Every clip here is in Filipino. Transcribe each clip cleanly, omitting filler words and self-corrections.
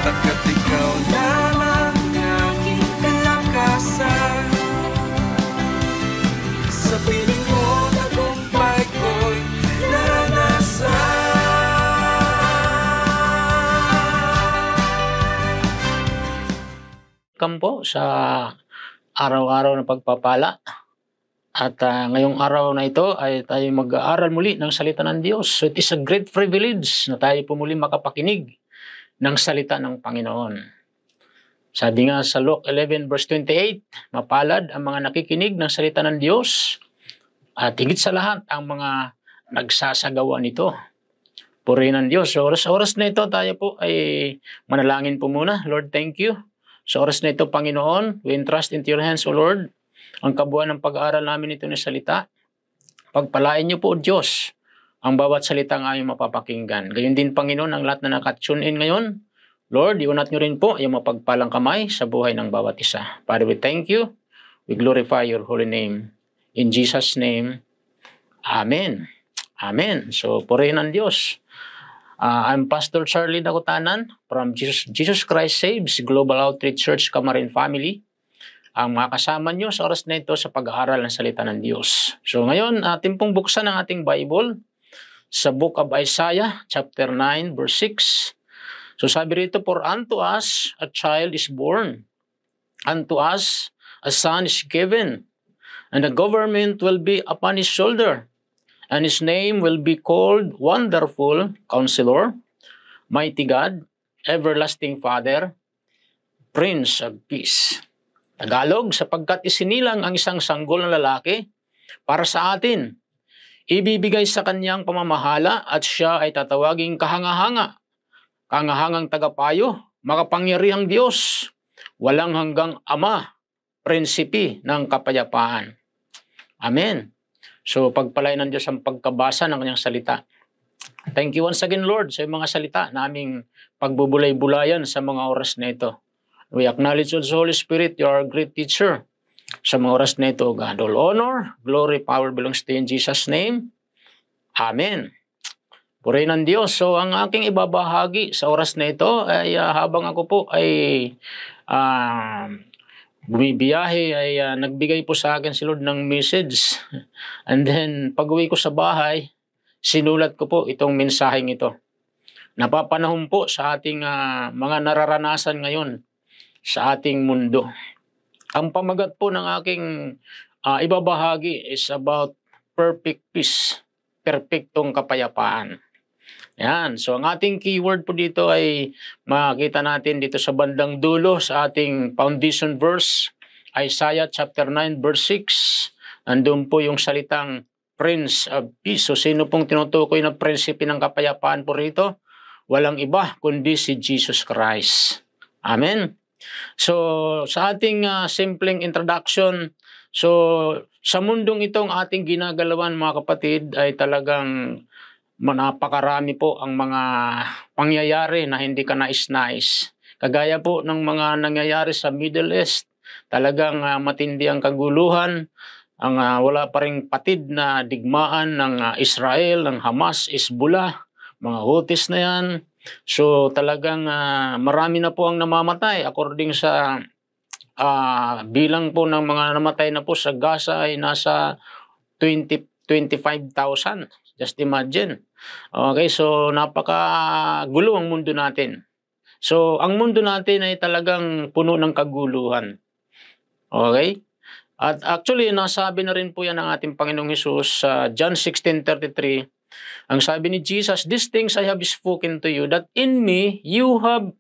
Pagkat ikaw lamang aking kalakasan, sa piling mo tagumpay ko'y naranasan. Kampo sa araw-araw na pagpapala. At ngayong araw na ito ay tayo mag-aaral muli ng salita ng Diyos. So it is a great privilege na tayo po muli makapakinig ng salita ng Panginoon. Sabi nga sa Luke 11 verse 28, mapalad ang mga nakikinig ng salita ng Diyos at higit sa lahat ang mga nagsasagawa nito. Purihin ng Diyos. So oras na ito tayo po ay manalangin po muna. Lord, thank you. Sa oras na ito, Panginoon, we entrust into your hands, O Lord, ang kabuuan ng pag-aaral namin ito na salita. Pagpalain niyo po, O Diyos, ang bawat salita ng aming mapapakinggan. Gayon din, Panginoon, ang lahat na nakatune in ngayon. Lord, iunat niyo rin po yung mapagpalang kamay sa buhay ng bawat isa. Father, we thank you. We glorify your holy name. In Jesus' name, Amen. Amen. So, purihin ng Diyos. I'm Pastor Charlie Dagutanan from Jesus Christ Saves Global Outreach Church Camarin Family. Ang makasama nyo sa oras na ito sa pag-aaral ng salita ng Diyos. So ngayon, ating pong buksan ang ating Bible sa Book of Isaiah, chapter 9, verse 6. So sabi rito, for unto us a child is born, unto us a son is given, and the government will be upon his shoulder. And his name will be called Wonderful Counselor, Mighty God, Everlasting Father, Prince of Peace. Tagalog, sapagkat isinilang ang isang sanggol na lalaki para sa atin. Ibibigay sa kanyang pamamahala at siya ay tatawaging kahanga-hanga, kahangahangang tagapayo, makapangyarihang Diyos, walang hanggang Ama, Prinsipe ng kapayapaan. Amen. So, pagpalain ng Diyos ang pagkabasa ng kanyang salita. Thank you once again, Lord, sa mga salita na aming pagbubulay-bulayan sa mga oras na ito. We acknowledge the Holy Spirit, you are a great teacher. Sa mga oras na ito, God, all honor, glory, power belongs to you in Jesus' name. Amen. Purihin ng Diyos. So, ang aking ibabahagi sa oras na ito ay habang ako po ay bumibiyahe ay nagbigay po sa akin si Lord ng message. And then, pag-uwi ko sa bahay, sinulat ko po itong mensaheng ito. Napapanahon po sa ating mga nararanasan ngayon sa ating mundo. Ang pamagat po ng aking ibabahagi is about perfect peace, perpektong kapayapaan. Yan. So, ang ating keyword po dito ay makita natin dito sa bandang dulo sa ating foundation verse, Isaiah chapter 9 verse 6. Nandun po yung salitang Prince of Peace. So, sino pong tinutukoy na prinsipe ng kapayapaan po rito? Walang iba kundi si Jesus Christ. Amen. So, sa ating simpleng introduction, so, sa mundong itong ating ginagalawan, mga kapatid, ay talagang napakarami po ang mga pangyayari na hindi ka nais-nais. Kagaya po ng mga nangyayari sa Middle East, talagang matindi ang kaguluhan, ang wala pa ring patid na digmaan ng Israel, ng Hamas, Hezbollah, mga Houthis na yan. So talagang marami na po ang namamatay according sa bilang po ng mga namatay na po sa Gaza ay nasa 25,000. Just imagine. Okay, so napakagulo ang mundo natin. So ang mundo natin ay talagang puno ng kaguluhan. Okay? At actually, nasabi na rin po yan ng ating Panginoong Hesus sa John 16:33. Ang sabi ni Jesus, "These things I have spoken to you, that in me you have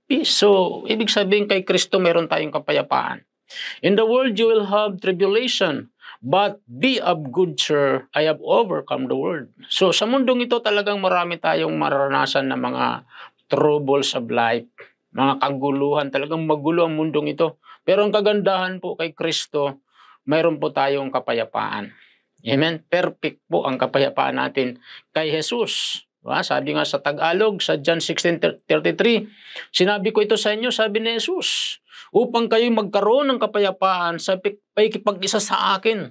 peace." So, ibig sabihin kay Kristo meron tayong kapayapaan. "In the world you will have tribulation, but be of good cheer, I have overcome the world." So, sa mundong ito talagang marami tayong mararanasan na mga troubles of life, mga kaguluhan, talagang magulo ang mundong ito. Pero ang kagandahan po kay Kristo, mayroon po tayong kapayapaan. Amen? Perfect po ang kapayapaan natin kay Jesus. Sabi nga sa Tagalog, sa John 16:33, "Sinabi ko ito sa inyo," sabi ni Jesus, "upang kayo magkaroon ng kapayapaan sa pakikipag-isa sa akin.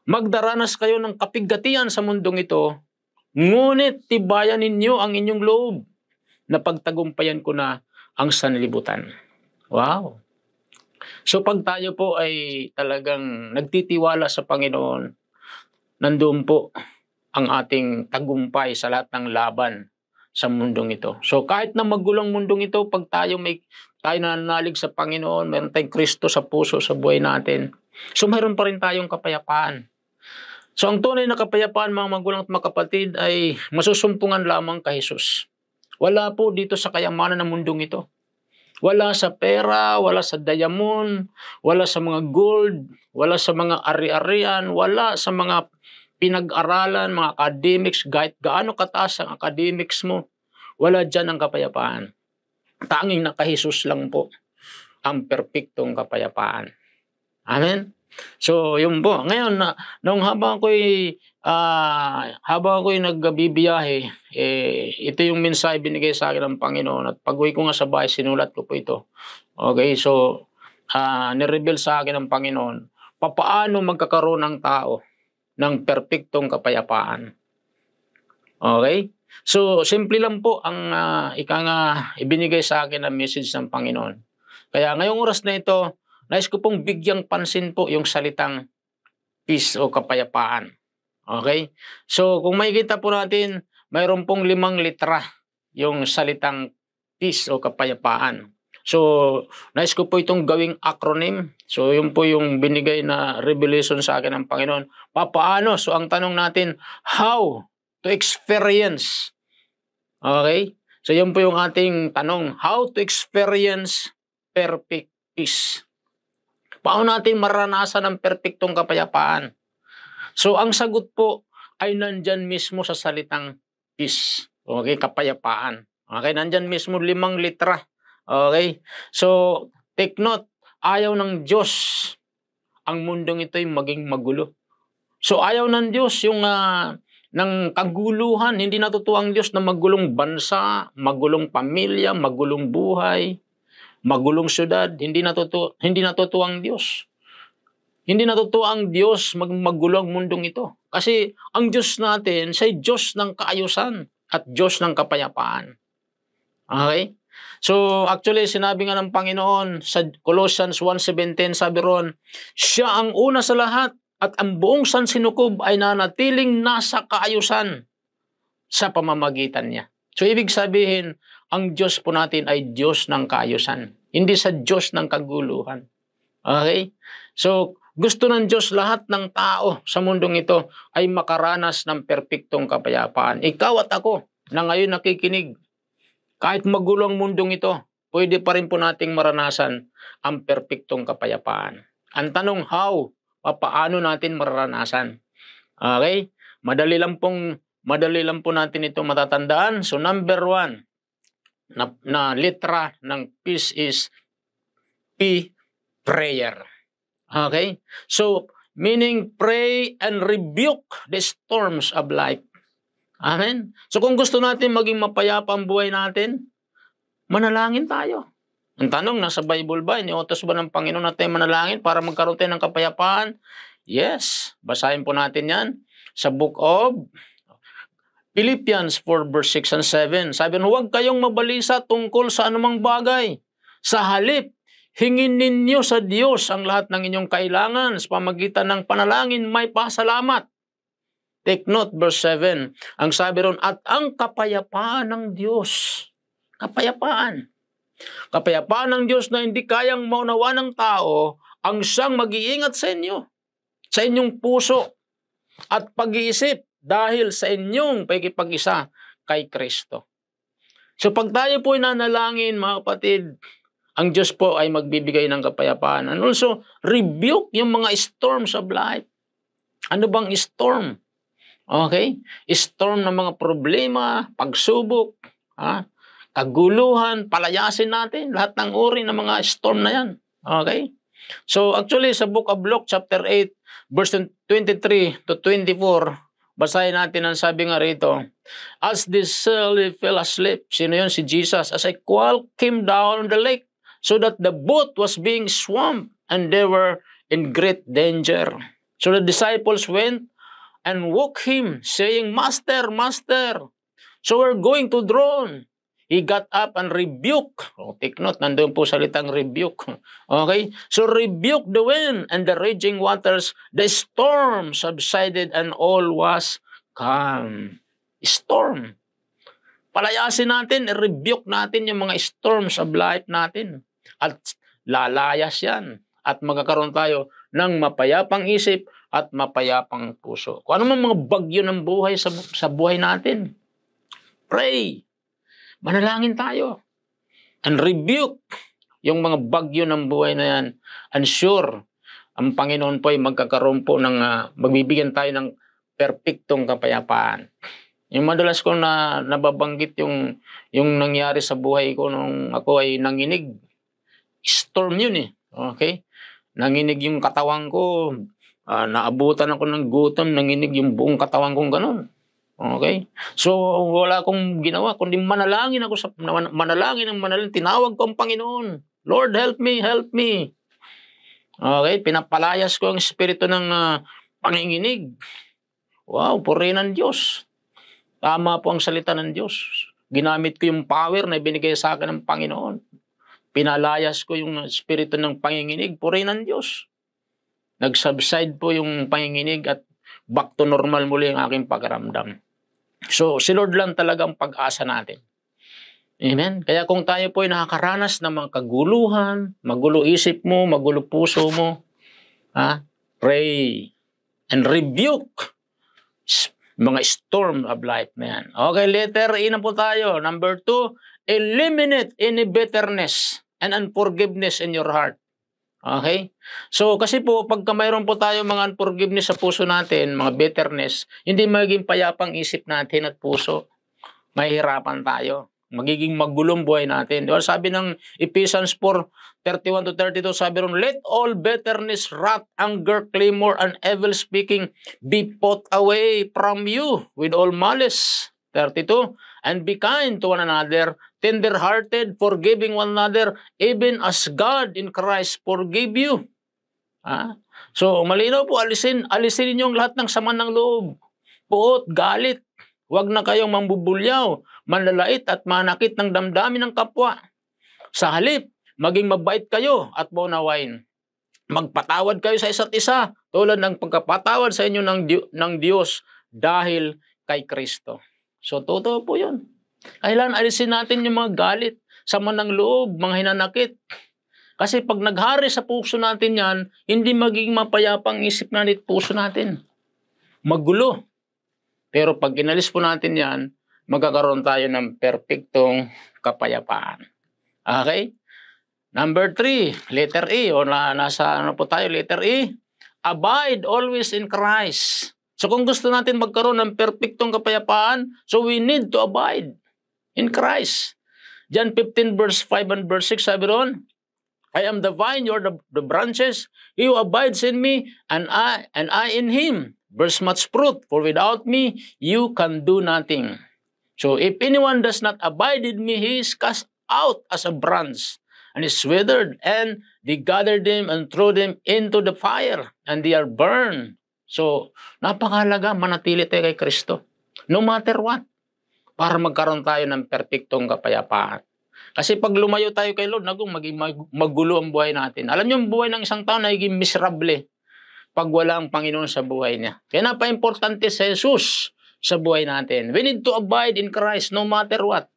Magdaranas kayo ng kapigatian sa mundong ito, ngunit tibayan ninyo ang inyong loob. napagtagumpayan ko na ang sanlibutan. Wow! So pag tayo po ay talagang nagtitiwala sa Panginoon, nandoon po ang ating tagumpay sa lahat ng laban sa mundong ito. So kahit na magulong mundong ito, pag tayo nananalig sa Panginoon, meron tayong Kristo sa puso, sa buhay natin. So mayroon pa rin tayong kapayapaan. So ang tunay na kapayapaan, mga magulang at mga kapatid, ay masusumpungan lamang kay Jesus. Wala po dito sa kayamanan ng mundong ito. Wala sa pera, wala sa diamond, wala sa mga gold, wala sa mga ari-arian, wala sa mga pinag-aralan, mga academics, kahit gaano kataas ang academics mo, wala dyan ang kapayapaan. Tanging naka-Jesus lang po ang perpektong kapayapaan. Amen? So, yun po. Ngayon, nung habang ako'y nagbibiyahe, ito yung mensahe binigay sa akin ng Panginoon. At pag-uwi ko nga sa bahay, sinulat ko po ito. Okay, so, nireveal sa akin ng Panginoon, papaano magkakaroon ng tao ng perpektong kapayapaan. Okay? So, simple lang po ang ibinigay sa akin na message ng Panginoon. Kaya ngayong oras na ito, nais ko pong bigyang pansin po yung salitang peace o kapayapaan. Okay? So, kung makikita po natin, mayroon pong 5 litra yung salitang peace o kapayapaan. So, nais ko po itong gawing acronym. So, yun po yung binigay na revelation sa akin ng Panginoon. Papaano? So, ang tanong natin, how to experience? Okay? So, yun po yung ating tanong. How to experience perfect peace? Paano natin maranasan ang perpektong kapayapaan? So, ang sagot po ay nandyan mismo sa salitang peace. Okay? Kapayapaan. Okay? Nandyan mismo 5 litra. Okay? So, take note, ayaw ng Diyos ang mundong ito'y maging magulo. So, ayaw ng Diyos yung ng kaguluhan. Hindi natutuwa ang Diyos na magulong bansa, magulong pamilya, magulong buhay, magulong syudad. Hindi natutuwa ang Diyos. Hindi natutuwa ang Diyos magulo ang mundong ito. Kasi ang Diyos natin, siya'y Diyos ng kaayusan at Diyos ng kapayapaan. Okay? So, actually, sinabi nga ng Panginoon sa Colossians 1:17, sabi ron, siya ang una sa lahat at ang buong sansinukob ay nanatiling nasa kaayusan sa pamamagitan niya. So, ibig sabihin, ang Diyos po natin ay Diyos ng kaayusan, hindi sa Diyos ng kaguluhan. Okay? So, gusto ng Diyos lahat ng tao sa mundong ito ay makaranas ng perpektong kapayapaan. Ikaw at ako na ngayon nakikinig, kahit magulo ang mundong ito, pwede pa rin po nating maranasan ang perpektong kapayapaan. Ang tanong, how? Paano natin maranasan? Okay? Madali lang po natin ito matatandaan. So number 1 na litra ng peace is P, prayer. Okay? So, meaning pray and rebuke the storms of life. Amen? So kung gusto natin maging mapayapa ang buhay natin, manalangin tayo. Ang tanong, nasa Bible ba? Iniutos ba ng Panginoon na tayo manalangin para magkaroon tayo ng kapayapaan? Yes. Basahin po natin yan sa book of Philippians 4 verse 6 and 7. Sabi, huwag kayong mabalisa tungkol sa anumang bagay. Sa halip, hingin ninyo sa Diyos ang lahat ng inyong kailangan sa pamagitan ng panalangin may pasalamat. Take note, verse 7. Ang sabi ron, at ang kapayapaan ng Diyos. Kapayapaan. Kapayapaan ng Diyos na hindi kayang maunawa ng tao ang siyang mag-iingat sa inyo, sa inyong puso at pag-iisip dahil sa inyong pagkipag-isa kay Kristo. So pag tayo po nanalangin, mga kapatid, ang Diyos po ay magbibigay ng kapayapaan. And also, rebuke yung mga storms of life. Ano bang storm? Okay? Storm ng mga problema, pagsubok, kaguluhan, palayasin natin, lahat ng uri ng mga storm na yan. Okay? So actually sa book of Luke chapter 8 verse 23 to 24, basahin natin ang sabi nga rito, as the sailor fell asleep, sino yun? Si Jesus. As a squall came down on the lake, so that the boat was being swamped, and they were in great danger. So the disciples went and woke him, saying, Master, Master, so we're going to drown. He got up and rebuked. Take note, nandun po salitang rebuke. Okay? So rebuke the wind and the raging waters. The storm subsided and all was calm. Storm. Palayasin natin, rebuke natin yung mga storms of life natin. At lalayas yan. At magkakaroon tayo ng mapayapang isip at mapayapang puso. Kung ano man mga bagyo ng buhay sa buhay natin, pray. Manalangin tayo. And rebuke yung mga bagyo ng buhay na yan. And sure, ang Panginoon po ay magkakaroon po ng, magbibigyan tayo ng perpektong kapayapaan. Yung madalas ko na nababanggit yung nangyari sa buhay ko nung ako ay nanginig. Storm yun eh. Okay? Nanginig yung katawan ko. Naabutan ako ng gutom. Nanginig yung buong katawan kong ganun. Okay? So, wala akong ginawa, kundi manalangin ako manalangin. Tinawag ko ang Panginoon. Lord, help me, help me. Okay? Pinapalayas ko ang espiritu ng panginginig. Wow, purihin ng Diyos. Tama po ang salita ng Diyos. Ginamit ko yung power na binigay sa akin ng Panginoon. Pinalayas ko yung espiritu ng panginginig. Purihin ng Diyos. Nag-subside po yung panginginig at back to normal muli ang aking pagramdam. So, si Lord lang talaga ang pag-asa natin. Amen? Kaya kung tayo po ay nakakaranas ng mga kaguluhan, magulo isip mo, magulo puso mo, pray and rebuke mga storm of life na yan. Okay, letter E na po tayo. Number 2, eliminate any bitterness and unforgiveness in your heart. Okay? So, kasi po, pagka mayroon po tayo mga unforgiveness sa puso natin, mga bitterness, hindi magiging payapang isip natin at puso. Mahihirapan tayo. Magiging magulong buhay natin. Diba? Sabi ng Ephesians 4:31-32, sabi ron, let all bitterness, wrath, anger, clamor, and evil speaking be put away from you with all malice. 32, and be kind to one another, tender-hearted, forgiving one another, even as God in Christ forgave you. So, malinaw po, alisin ninyo ang lahat ng sama ng loob. Puot, galit. Huwag na kayong mambubulyaw, manlalait at manakit ng damdamin ng kapwa. Sa halip, maging mabait kayo at maunawain. Magpatawad kayo sa isa't isa, tulad ng pagkapatawad sa inyo ng Diyos dahil kay Kristo. So, totoo po yun. Kailangan alisin natin yung mga galit, sama ng loob, mga hinanakit. Kasi pag naghari sa puso natin yan, hindi magiging mapayapang isip natin at puso natin. Magulo. Pero pag inalis po natin yan, magkakaroon tayo ng perpektong kapayapaan. Okay? Number 3, letter E. O nasa ano po tayo, letter E. Abide always in Christ. So kung gusto natin magkaroon ng perpektong kapayapaan, so we need to abide in Christ. John 15 verse 5 and verse 6, sabi ron, I am the vine, you are the branches. He who abides in me, and I in him, bears much fruit. For without me, you can do nothing. So if anyone does not abide in me, he is cast out as a branch, and is withered, and they gathered them and threw them into the fire, and they are burned. So, napakahalaga manatili tayo kay Kristo. No matter what. Para magkaroon tayo ng perpektong kapayapaan. Kasi pag lumayo tayo kay Lord, maging magulo ang buhay natin. Alam niyo, ang buhay ng isang tao nagiging miserable pag wala ang Panginoon sa buhay niya. Kaya napaka-importante sa Jesus sa buhay natin. We need to abide in Christ no matter what.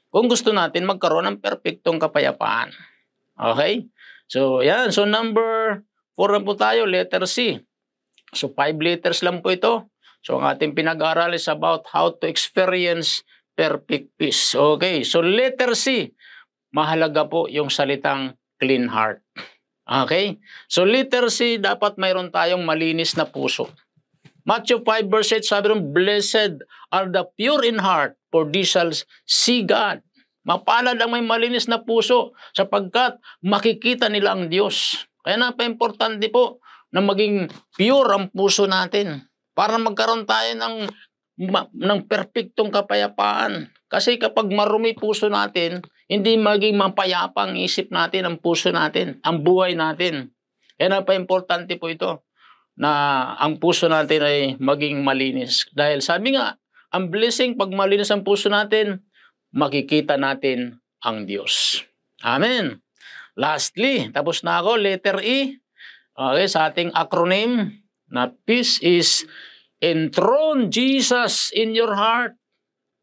Kung gusto natin magkaroon ng perpektong kapayapaan. Okay? So, yan. So, number 4 na po tayo, letter C. So, 5 letters lang po ito. So, ang ating pinag-aaral is about how to experience perfect peace. Okay, so letter C. Mahalaga po yung salitang clean heart. Okay? So, letter C, dapat mayroon tayong malinis na puso. Matthew 5 verse 8, sabi rin, blessed are the pure in heart, for they shall see God. Mapalad ang may malinis na puso, sapagkat makikita nila ang Diyos. Kaya napaka-importante po na maging pure ang puso natin para magkaroon tayo ng perpektong kapayapaan. Kasi kapag marumi puso natin, hindi maging mapayapa ang isip natin, ang puso natin, ang buhay natin. Kaya napaka-importante po ito na ang puso natin ay maging malinis. Dahil sabi nga, ang blessing pag malinis ang puso natin, makikita natin ang Diyos. Amen. Lastly, tapos na ako, letter E. Okay, sa ating acronym na peace is enthrone Jesus in your heart.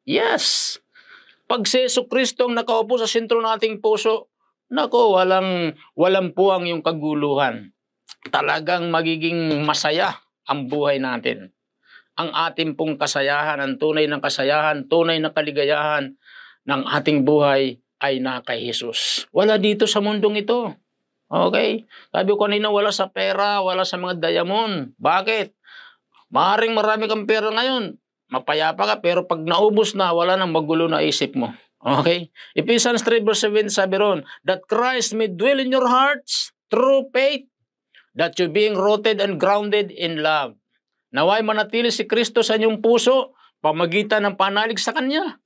Yes. Pag si Jesucristo ang nakaupo sa sentro ng ating puso, nako, walang puwang yung kaguluhan. Talagang magiging masaya ang buhay natin. Ang ating pong kasayahan, ang tunay na kasayahan, tunay na kaligayahan ng ating buhay ay na kay Jesus. Wala dito sa mundong ito. Okay? Sabi ko kanina, wala sa pera, wala sa mga diamond. Bakit? Maaring marami kang pera ngayon. Mapayapa ka, pero pag naubos na, wala nang magulo na isip mo. Okay? Ephesians 3 verse 7 sabi ron, that Christ may dwell in your hearts through faith, that you being rooted and grounded in love. Naway manatili si Kristo sa inyong puso, pamagitan ng panalig sa Kanya.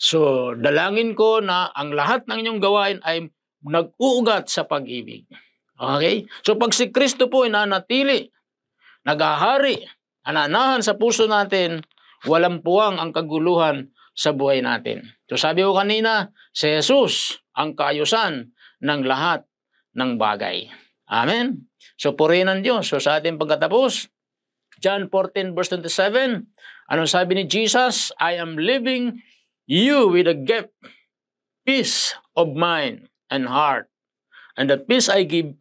So, dalangin ko na ang lahat ng inyong gawain ay nag-uugat sa pag-ibig. Okay? So, pag si Kristo po ay nanatili, nagahari, ananahan sa puso natin, walang puwang ang kaguluhan sa buhay natin. So, sabi ko kanina, si Jesus ang kaayusan ng lahat ng bagay. Amen? So, purihin ng Diyos. So, sa ating pagkatapos, John 14 verse 27, anong sabi ni Jesus? I am leaving you with a gift, peace of mind and heart. And the peace I give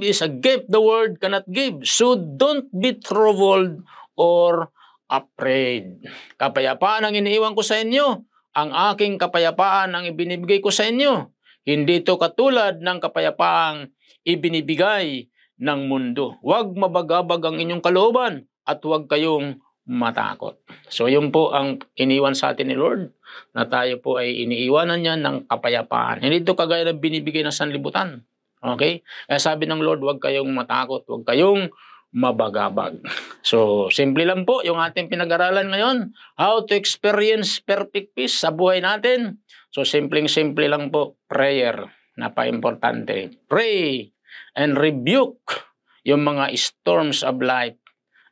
is a gift the world cannot give. So don't be troubled or afraid. Kapayapaan ang iniiwan ko sa inyo. Ang aking kapayapaan ang ibinibigay ko sa inyo. Hindi ito katulad ng kapayapaang ibinibigay ng mundo. Huwag mabagabag ang inyong kalooban at huwag kayong matakot. So yun po ang iniwan sa atin ni Lord, na tayo po ay iniiwanan niya ng kapayapaan. Hindi ito kagaya ng binibigay ng sanlibutan. Okay? Kaya sabi ng Lord, huwag kayong matakot, huwag kayong mabagabag. So simple lang po yung ating pinag-aralan ngayon, how to experience perfect peace sa buhay natin. So simpleng-simple lang po, prayer, napaka-importante. Pray and rebuke yung mga storms of life.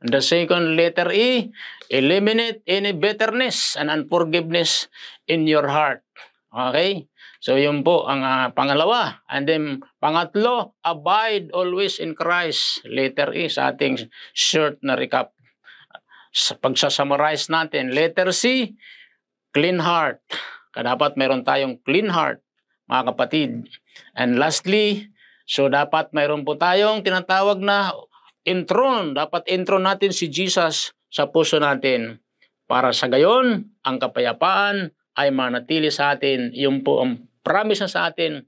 And the second letter E, eliminate any bitterness and unforgiveness in your heart. Okay? So yun po ang pangalawa. And then pangatlo, abide always in Christ. Letter E sa ating short na recap. Sa pagsasummarize natin, letter C, clean heart. Dapat meron tayong clean heart, mga kapatid. And lastly, so dapat mayroon po tayong tinatawag na enthrone. Dapat enthrone natin si Jesus sa puso natin. Para sa gayon, ang kapayapaan ay manatili sa atin. Yung po ang promise na sa atin,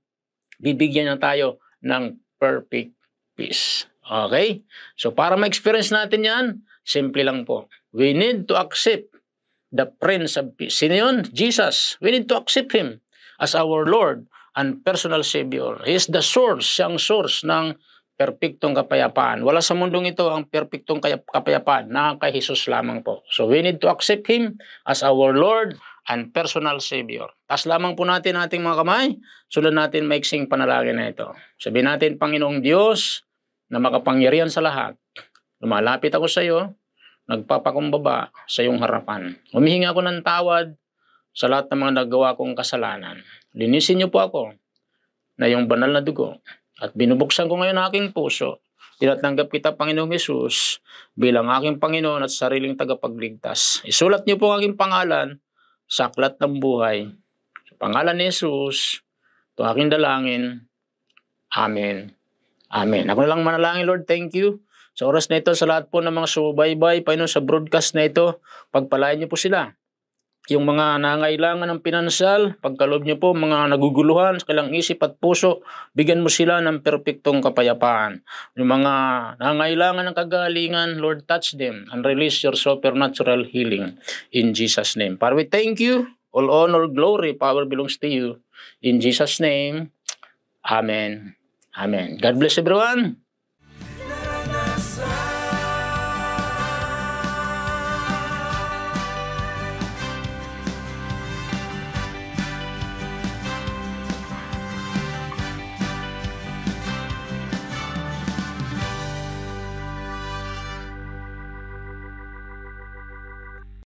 bibigyan na tayo ng perfect peace. Okay? So para ma-experience natin yan, simple lang po. We need to accept the Prince of Peace. Sino yun? Jesus. We need to accept Him as our Lord and personal Savior. He is the source, siyang source ng perpektong kapayapaan. Wala sa mundong ito ang perpektong kapayapaan na kay Jesus lamang po. So we need to accept Him as our Lord and personal Savior. Tas lamang po natin ating mga kamay, sunod natin maiksing panalangin na ito. Sabihin natin, Panginoong Diyos na makapangyarihan sa lahat, lumalapit ako sa iyo, nagpapakumbaba sa iyong harapan. Humihingi ako ng tawad sa lahat ng mga nagawa kong kasalanan. Linisin niyo po ako na yung banal na dugo at binubuksan ko ngayon ang aking puso. Tinatanggap kita, Panginoong Hesus, bilang aking Panginoon at sariling tagapagligtas. Isulat niyo po ang aking pangalan sa aklat ng buhay. Sa pangalan ni Hesus, ito aking dalangin. Amen. Amen. Ako na lang manalangin, Lord, thank you. Sa oras na ito, sa lahat po ng mga subaybay, Panginoon, sa broadcast na ito, pagpalain niyo po sila. Yung mga nangailangan ng pinansyal, pagkaloob niyo po, mga naguguluhan sa kanilang isip at puso, bigyan mo sila ng perpektong kapayapaan. Yung mga nangailangan ng kagalingan, Lord, touch them and release your supernatural healing in Jesus' name. Father, we thank you. All honor, glory, power belongs to you. In Jesus' name, Amen. Amen. God bless everyone.